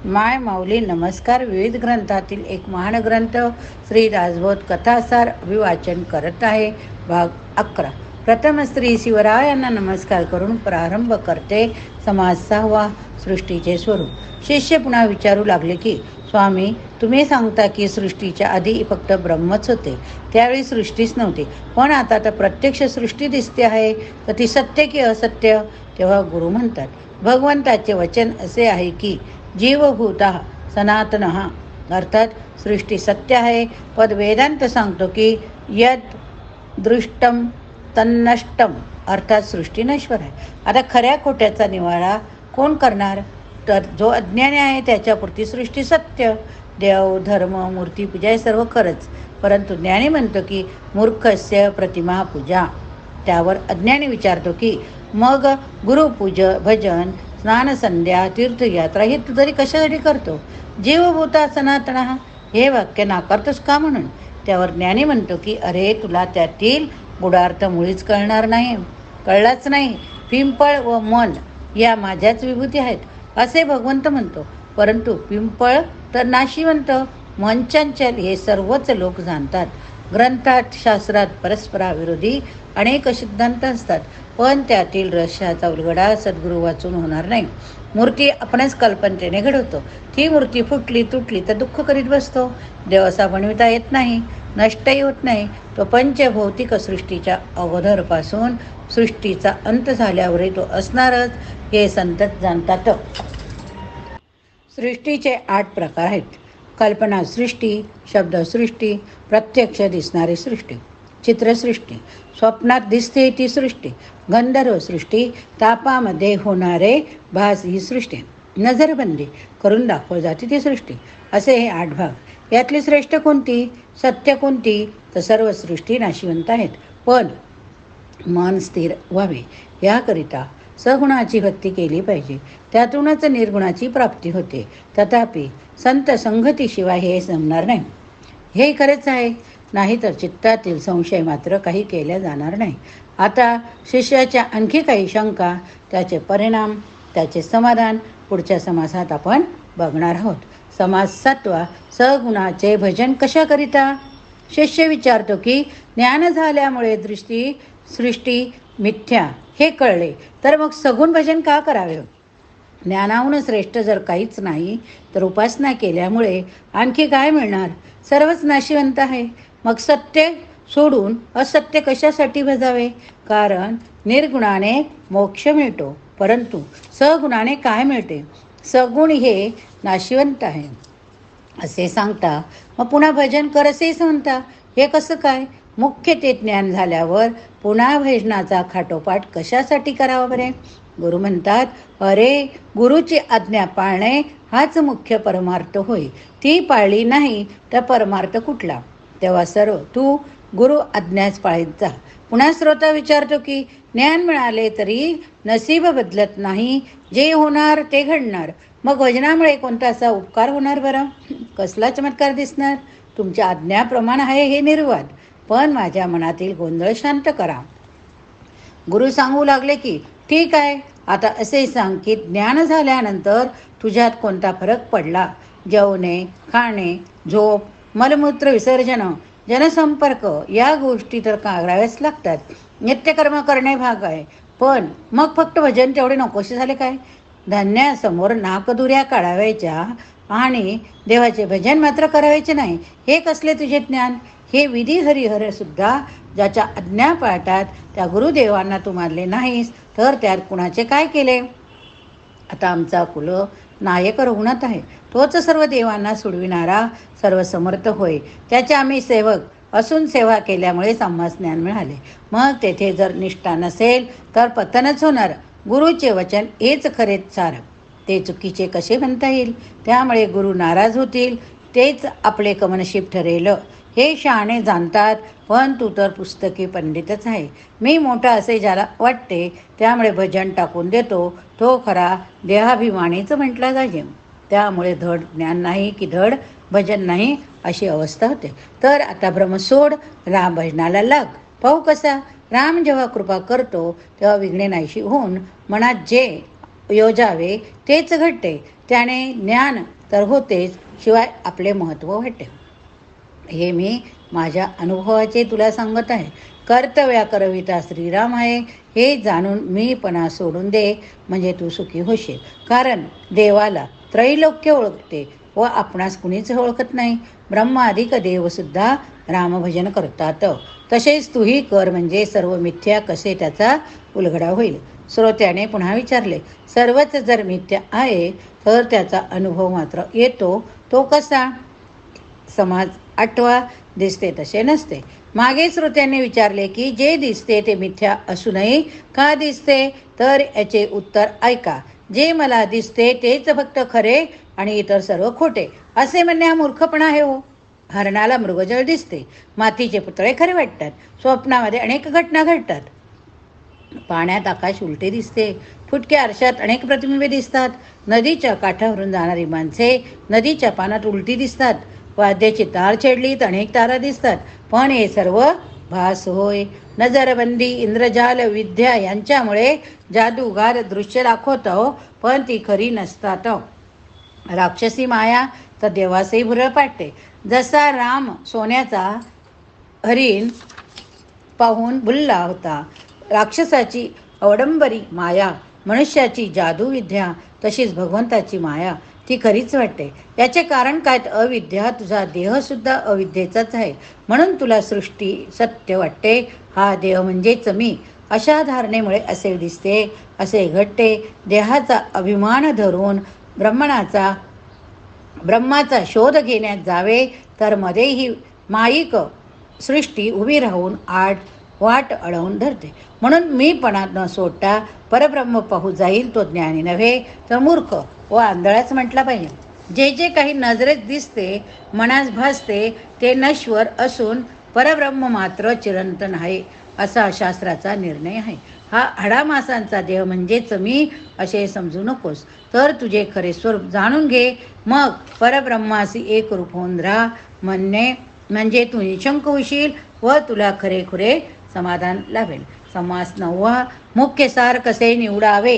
माय माऊली नमस्कार. विविध ग्रंथातील एक महान ग्रंथ श्री दासबोध कथासार अभिवाचन करत आहे. भाग 11. प्रथम श्री शिवरायांना नमस्कार करून प्रारंभ करते. समाज 6. सृष्टीचे स्वरूप. शिष्य पुन्हा विचारू लागले की स्वामी, तुम्ही सांगता की सृष्टीच्या आधी फक्त ब्रह्मच होते, त्यावेळी सृष्टीच नव्हती, पण आता तर प्रत्यक्ष सृष्टी दिसते आहे, तर ती सत्य की असत्य? तेव्हा गुरु म्हणतात, भगवंताचे वचन असे आहे की जीवभूता सनातन, अर्थात सृष्टी सत्य आहे. पण वेदांत सांगतो की यद दृष्टम तन्नष्टम, अर्थात सृष्टी नश्वर आहे. आता खऱ्या खोट्याचा निवाडा कोण करणार? तर जो अज्ञानी आहे त्याच्यापुरती सृष्टी सत्य. देव, धर्म, मूर्ती पूजा हे सर्व खरंच, परंतु ज्ञानी म्हणतो की मूर्खस्य प्रतिमा पूजा. त्यावर अज्ञानी विचारतो की मग भजन, स्नान, संध्या, तीर्थयात्रा हे तू तरी कशासाठी करतो? जीवभूता सनातन हे वाक्य नाकारतोस का म्हणून? त्यावर ज्ञानी म्हणतो की अरे, तुला त्यातील गुढार्थ मुळीच कळलाच नाही. पिंपळ व मन या माझ्याच विभूती आहेत असे भगवंत म्हणतो, परंतु पिंपळ तर नाशिवंत, मन चंचल हे सर्वच लोक जाणतात. ग्रंथात, शास्त्रात परस्पराविरोधी अनेक सिद्धांत असतात, पण त्यातील रहस्याचा उलगडा सद्गुरू वाचून होणार नाही. मूर्ती आपणच कल्पनेने घडवतो, ती मूर्ती फुटली तुटली तर दुःख करीत बसतो. देव असा बनविता येत नाही, नष्टही होत नाही. तो पंचभौतिक सृष्टीच्या अगोदरपासून सृष्टीचा अंत झाल्यावरही तो असणारच, हे संत जाणतात. सृष्टीचे 8 प्रकार आहेत. कल्पना सृष्टी, शब्दसृष्टी, प्रत्यक्ष दिसणारी सृष्टी, चित्रसृष्टी, स्वप्नात दिसते ती सृष्टी, गंधर्व सृष्टी, तापामध्ये होणारे भास ही सृष्टी, नजरबंदी करून दाखवली जाते ती सृष्टी, असे हे 8 भाग. यातली श्रेष्ठ कोणती, सत्य कोणती? तर सर्व सृष्टी नाशिवंत आहेत, पण मन स्थिर व्हावे याकरिता सगुणाची भक्ती केली पाहिजे, त्यातूनच निर्गुणाची प्राप्ती होते. तथापि संत संगतीशिवाय हे जमणार नाही. हे खरेच आहे, नाही तर चित्तातील संशय मात्र काही केल्या जाणार नाही. आता शिष्याच्या आणखी काही शंका, त्याचे परिणाम, त्याचे समाधान पुढच्या समासात आपण बघणार आहोत. समास 7. सगुणाचे भजन कशाकरिता? शिष्य विचारतो की ज्ञान झाल्यामुळे सृष्टी मिथ्या हे कळले, तर मग सगुण भजन का करावे? ज्ञानाहून श्रेष्ठ जर काहीच नाही, तर उपासना केल्यामुळे आणखी काय मिळणार? सर्वच नाशिवंत आहे. मग सत्य सोडून असत्य कशासाठी भजावे? कारण निर्गुणाने मोक्ष मिळतो, परंतु सगुणाने काय मिळते? सगुण हे नाशिवंत आहे असे सांगता, मग पुन्हा भजन कर असेच म्हणता. हे कसं काय? मुख्य ते ज्ञान झाल्यावर पुन्हा भजनाचा खाटोपाठ कशासाठी करावा बरे? गुरु म्हणतात, अरे, गुरुची आज्ञा पाळणे हाच मुख्य परमार्थ होय. ती पाळली नाही तर परमार्थ कुठला? तेव्हा सर्व तू गुरु आज्ञाच पाळीत जा. पुन्हा श्रोता विचारतो की ज्ञान मिळाले तरी नसीब बदलत नाही, जे होणार ते घडणार, मग भजनामुळे कोणता असा उपकार होणार बरं? कसला चमत्कार दिसणार? तुमच्या आज्ञाप्रमाण आहे हे निर्वाद, पण माझ्या मनातील गोंधळ शांत करा. गुरु सांगू लागले की ठीक आहे, आता असे सांग की ज्ञान झाल्यानंतर तुझ्यात कोणता फरक पडला? जेवणे, खाणे, झोप, मलमूत्र विसर्जन, जनसंपर्क या गोष्टी तर कराव्याच लागतात. नित्यकर्म करणे भाग आहे, पण मग फक्त भजन तेवढे नकोसे झाले काय? धान्यासमोर नाकदुऱ्या काढावायच्या आणि देवाचे भजन मात्र करायचे नाही, हे कसले तुझे ज्ञान? हे विधी हरिहर सुद्धा ज्याच्या आज्ञा पाळतात त्या गुरुदेवांना तू मानले नाहीस, तर त्यात कुणाचे काय केले? आता आमचा कुल नायक रघुनाथ आहे, तोच सर्व देवांना सोडविणारा सर्व समर्थ होय. त्याचे आम्ही सेवक असून सेवा केल्यामुळे आम्हास ज्ञान मिळाले. मग तेथे जर निष्ठा नसेल तर पतनच होणार. गुरुचे वचन हेच खरे सार, ते चुकीचे कसे म्हणता येईल? त्यामुळे गुरु नाराज होतील, तेच आपले कमनशीब ठरेल हे शहाणे जाणतात. पण तू तर पुस्तकी पंडितच आहे, मी मोठा असे ज्याला वाटते, त्यामुळे भजन टाकून देतो, तो खरा देहाभिमानीच म्हटला जाईल. त्यामुळे धड ज्ञान नाही की धड भजन नाही अशी अवस्था होते. तर आता भ्रम सोड, राम भजनाला लाग. पाहू कसा राम जेव्हा कृपा करतो तेव्हा विघ्ने नाहीशी होऊन मनात जे योजावे तेच घडते. त्याने ज्ञान तर होतेच, शिवाय आपले महत्त्व वाटते. हे मी माझ्या अनुभवाचे तुला सांगत आहे. कर्तव्या करविता श्रीराम आहे हे जाणून मीपणा सोडून दे, म्हणजे तू सुखी होशील. कारण देवाला त्रैलोक्य ओळखते व आपणास कुणीच ओळखत नाही. ब्रह्मादिक देवसुद्धा रामभजन करतात. तसेच तूही कर, म्हणजे सर्व मिथ्या कसे त्याचा उलगडा होईल. श्रोत्याने पुन्हा विचारले, सर्वच जर मिथ्या आहे तर त्याचा अनुभव मात्र येतो तो कसा? समाज आठवा, दिसते तसे नसते. मागे श्रोत्यांनी विचारले की जे दिसते ते मिथ्या असूनही का दिसते, तर याचे उत्तर ऐका. जे मला दिसते तेच फक्त खरे आणि इतर सर्व खोटे, असे म्हणणे हा मूर्खपणा आहे हो. हरणाला मृगजळ दिसते, मातीचे पुतळे खरे वाटतात, स्वप्नामध्ये अनेक घटना घडतात, पाण्यात आकाश उलटे दिसते, फुटक्या आरशात अनेक प्रतिबिंबे दिसतात, नदीच्या काठावरून जाणारी माणसे नदीच्या पाण्यात उलटी दिसतात, वाद्याची तार छेडली तर अनेक तारा दिसतात, पण हे सर्व भास होय. नजरबंदी, इंद्रजाल विद्या यांच्यामुळे जादूगार दृश्य दाखवतो, पण ती खरी नसतात. राक्षसी माया तर देवासही भुरळ पाडते. जसा राम सोन्याचा हरिण पाहून भुलला होता, राक्षसाची अवडंबरी माया, मनुष्याची जादूविद्या, तशीच भगवंताची माया ती खरीच वाटते. याचे कारण काय? अविद्या. तुझा देहसुद्धा अविद्येचाच आहे, म्हणून तुला सृष्टी सत्य वाटते. हा देह म्हणजेच मी, अशा धारणेमुळे असे दिसते, असे घडते. देहाचा अभिमान धरून ब्रह्माचा शोध घेण्यात जावे तर मध्ये ही माईक सृष्टी उभी राहून वाट अडवून धरते. म्हणून मीपणा न सोडता परब्रह्म पाहू जाईल तो ज्ञानी नव्हे तर मूर्ख व आंधळाच म्हटला पाहिजे. जे जे काही नजरेत दिसते, मनास भासते, ते नश्वर असून परब्रह्म मात्र चिरंतन आहे, असा शास्त्राचा निर्णय आहे. हा हाडामासांचा देह म्हणजेच मी असे समजू नकोस, तर तुझे खरे स्वरूप जाणून घे. मग परब्रह्मासी एक रूप होऊन राहा, म्हणजे तू निशंक होशील व तुला खरे समाधान लाभेल. समास 9. मुख्य सार कसे निवडावे.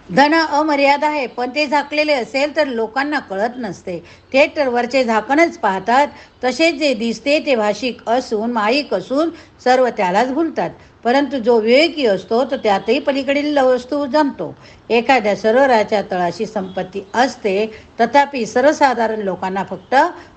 धन अमर्याद आहे, पण ते झाकलेले असेल तर लोकांना कळत नसते, ते तर वरचे झाकणच पाहतात. तसेच जे दिसते ते भाषिक असून माईक असून सर्व त्यालाच भुलतात. परंतु जो विवेकी असतो तो त्यातही पलीकडील वस्तू जाणतो. एखाद्या सरोवराच्या तळाशी संपत्ती असते, तथापि सर्वसाधारण लोकांना फक्त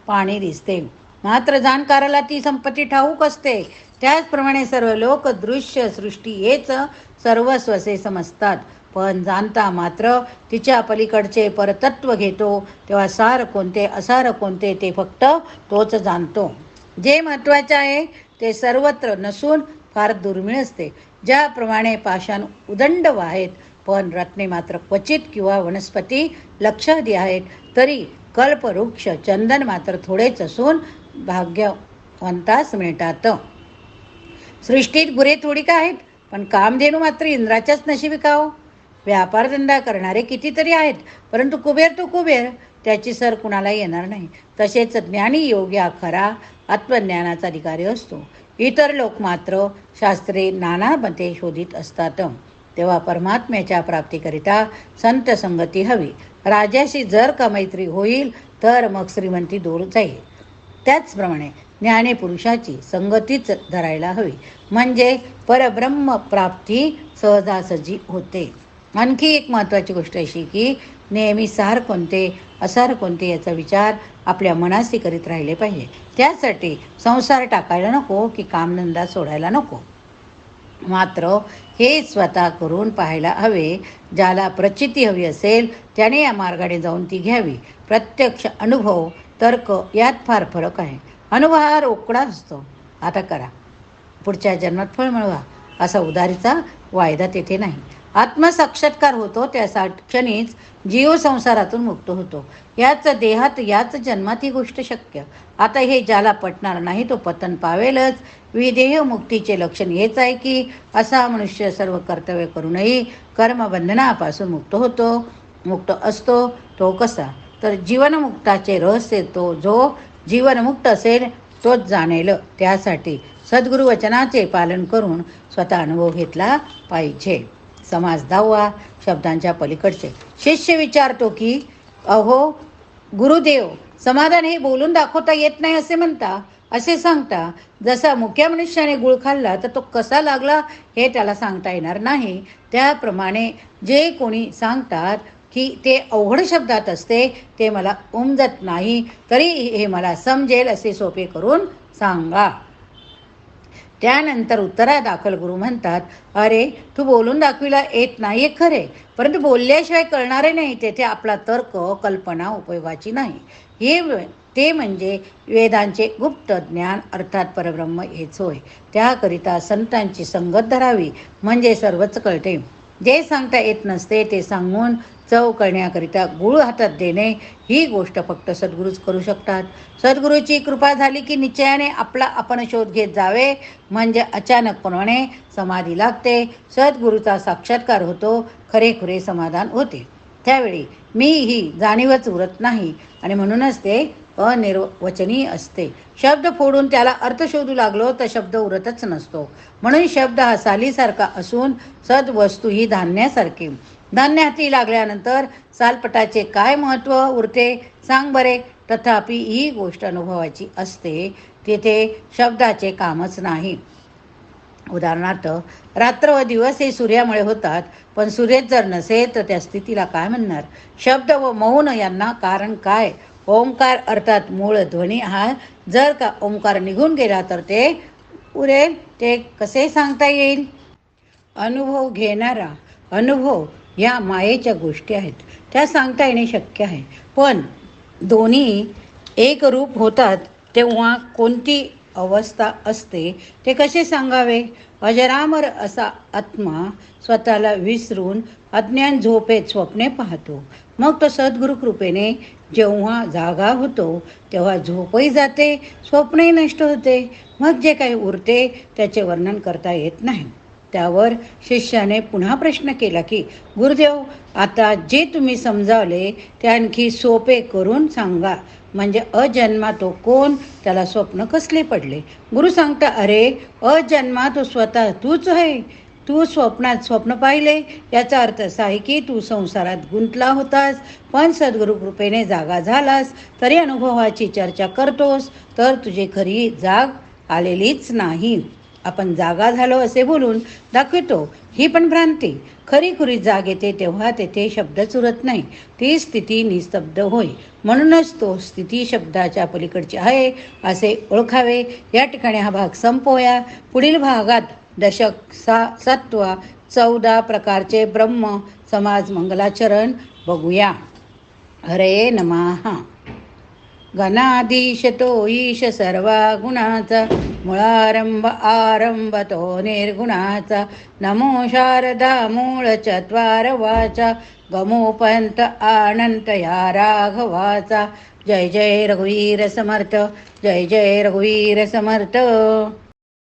पाणी दिसते, मात्र जाणकाराला ती संपत्ती ठाऊक असते. त्याचप्रमाणे सर्व लोक दृश्य सृष्टी हेच सर्वस्वसे समजतात, पण जाणता मात्र तिच्या पलीकडचे परतत्व घेतो. तेव्हा सार कोणते असार कोणते ते फक्त तोच जाणतो. जे महत्त्वाचे आहे ते सर्वत्र नसून फार दुर्मिळ असते. ज्याप्रमाणे पाषाण उदंड आहेत, पण रत्ने मात्र क्वचित, किंवा वनस्पती लक्षाधी आहेत, तरी कल्पवृक्ष चंदन मात्र थोडेच असून भाग्यवंतास मिळतात. सृष्टीत गुरे थोडी का आहेत, पण कामधेनू मात्र इंद्राच्याच नशिबी का हो. व्यापारधंदा करणारे कितीतरी आहेत, परंतु कुबेर तो कुबेर, त्याची सर कुणाला येणार नाही. तसेच ज्ञानी योगी हा खरा आत्मज्ञानाचा अधिकारी असतो. इतर लोक मात्र शास्त्रे नाना मते शोधित असतात. तेव्हा परमात्म्याच्या प्राप्तीकरिता संत संगती हवी. राजाशी जर का मैत्री होईल तर मग श्रीमंती दूर जाईल. त्याचप्रमाणे ज्ञानी पुरुषाची संगतीच धरायला हवी, म्हणजे परब्रह्म प्राप्ती सहजासहजी होते. आणखी एक महत्त्वाची गोष्ट अशी की नेहमी सार कोणते असार कोणते याचा विचार आपल्या मनाशी करीत राहिले पाहिजे. त्यासाठी संसार टाकायला नको की कामधंदा सोडायला नको, मात्र हे स्वतः करून पाहायला हवे. ज्याला प्रचिती हवी असेल त्याने या मार्गाने जाऊन ती घ्यावी. प्रत्यक्ष अनुभव तर्क यात फार फरक आहे. अनुभव हा रोकडा असतो, आता करा पुढच्या जन्मात फळ मिळवा, असा उदारीचा वायदा तेथे नाही. आत्मसाक्षात्कार होतो त्या क्षणीच जीव संसारातून मुक्त होतो. याच देहात याच जन्मात ही गोष्ट शक्य. आता हे ज्याला पटणार नाही तो पतन पावेलच. विदेह मुक्तीचे लक्षण हेच आहे की असा मनुष्य सर्व कर्तव्य करूनही कर्मबंधनापासून मुक्त असतो. तो कसा? तर जीवनमुक्ताचे रहस्य तो जो जीवनमुक्त असेल तोच जाणेल. त्यासाठी सद्गुरु वचनाचे पालन करून स्वतः अनुभव घेतला पाहिजे. समास 10. शब्दांच्या पलीकडचे. शिष्य विचारतो की अहो गुरुदेव, समाधान हे बोलून दाखवता येत नाही असे म्हणता, असे सांगता. जसा मुक्या मनुष्याने गुळ खाल्ला तर तो कसा लागला हे त्याला सांगता येणार नाही, त्याप्रमाणे जे कोणी सांगतात की ते अवघड शब्दात असते ते मला उमजत नाही, तरी हे मला समजेल असे सोपे करून सांगा. त्यानंतर उत्तरादाखल गुरु म्हणतात, अरे तू बोलून दाखविला येत नाहीये खरे, परंतु बोलल्याशिवाय कळणारे नाही तेथे आपला तर्क कल्पना उपयोगाची नाही. ते म्हणजे वेदांचे गुप्त ज्ञान अर्थात परब्रह्म हेच होय. त्याकरिता संतांची संगत धरावी म्हणजे सर्वच कळते. जे सांगता येत नसते ते सांगून चव करण्याकरिता गुळ हातात देणे ही गोष्ट फक्त सद्गुरूच करू शकतात. सद्गुरूची कृपा झाली की निश्चयाने आपला आपण शोध घेत जावे, म्हणजे अचानकपणे समाधी लागते, सद्गुरूचा साक्षात्कार होतो, खरेखुरे समाधान होते. त्यावेळी मी ही जाणीवच उरत नाही आणि म्हणूनच ते अनिर्वचनीय असते. शब्द फोडून त्याला अर्थ शोधू लागलो तर शब्द उरतच नसतो. म्हणून शब्द हा सालीसारखा असून सद्वस्तू ही धान्यासारखी. धान्य हाती लागल्यानंतर सालपटाचे काय महत्त्व उरते सांग बरे. तथापि ही गोष्ट अनुभवाची असते, तिथे शब्दाचे कामच नाही. उदाहरणार्थ रात्र व दिवस हे सूर्यामुळे होतात, पण सूर्यच जर नसेल तर त्या स्थितीला काय म्हणणार. शब्द व मौन यांना कारण काय. ओंकार अर्थात मूळ ध्वनी हा जर का ओंकार निघून गेला तर ते उरेल, ते कसे सांगता येईल. अनुभव घेणारा अनुभव या मायेच्या गोष्टी आहेत, त्या सांगता येणे शक्य आहे. पण दोन्ही एक रूप होतात तेव्हा कोणती अवस्था असते ते कसे सांगावे. अजरामर असा आत्मा स्वतःला विसरून अज्ञान झोपेत स्वप्ने पाहतो. मग तो सद्गुरु कृपेने जेव्हा जागा होतो तेव्हा झोपही जाते, स्वप्नही नष्ट होते. मग जे काही उरते त्याचे वर्णन करता येत नाही. त्यावर शिष्याने पुन्हा प्रश्न केला की गुरुदेव, आता जे तुम्ही समजावले ते आणखी सोपे करून सांगा. म्हणजे अजन्मा तो कोण, त्याला स्वप्न कसले पडले. गुरु सांगता, अरे अजन्मा तो स्वतः तूच आहे. तू स्वप्नात स्वप्न पाहिले याचा अर्थ असा आहे की तू संसारात गुंतला होतास, पण सद्गुरु कृपेने जागा झालास तरी अनुभवाची चर्चा करतोस, तर तुझी खरी जाग आलेलीच नाही. आपण जागा झालो असे बोलून दाखवितो, ही पण भ्रांती. खरी खुरी जाग येते तेव्हा तेथे शब्दच उरत नाही, ती स्थिती निस्तब्ध होय. म्हणूनच तो स्थिती शब्दाच्या पलीकडची आहे असे ओळखावे. या ठिकाणी हा भाग संपवूया. पुढील भागात दशक सत्व 14 प्रकारचे ब्रह्म समाज मंगलाचरण बघूया. हरे नमः. गणाधीश तो ईश सर्वा गुणाचा, मुळारंभ आरंभ तो निर्गुणाचा. नमो शारदा मूळ चत्वार वाचा, गमोपंत अनंत या राघवाचा. जय जय रघुवीर समर्थ, जय जय रघुवीर समर्थ.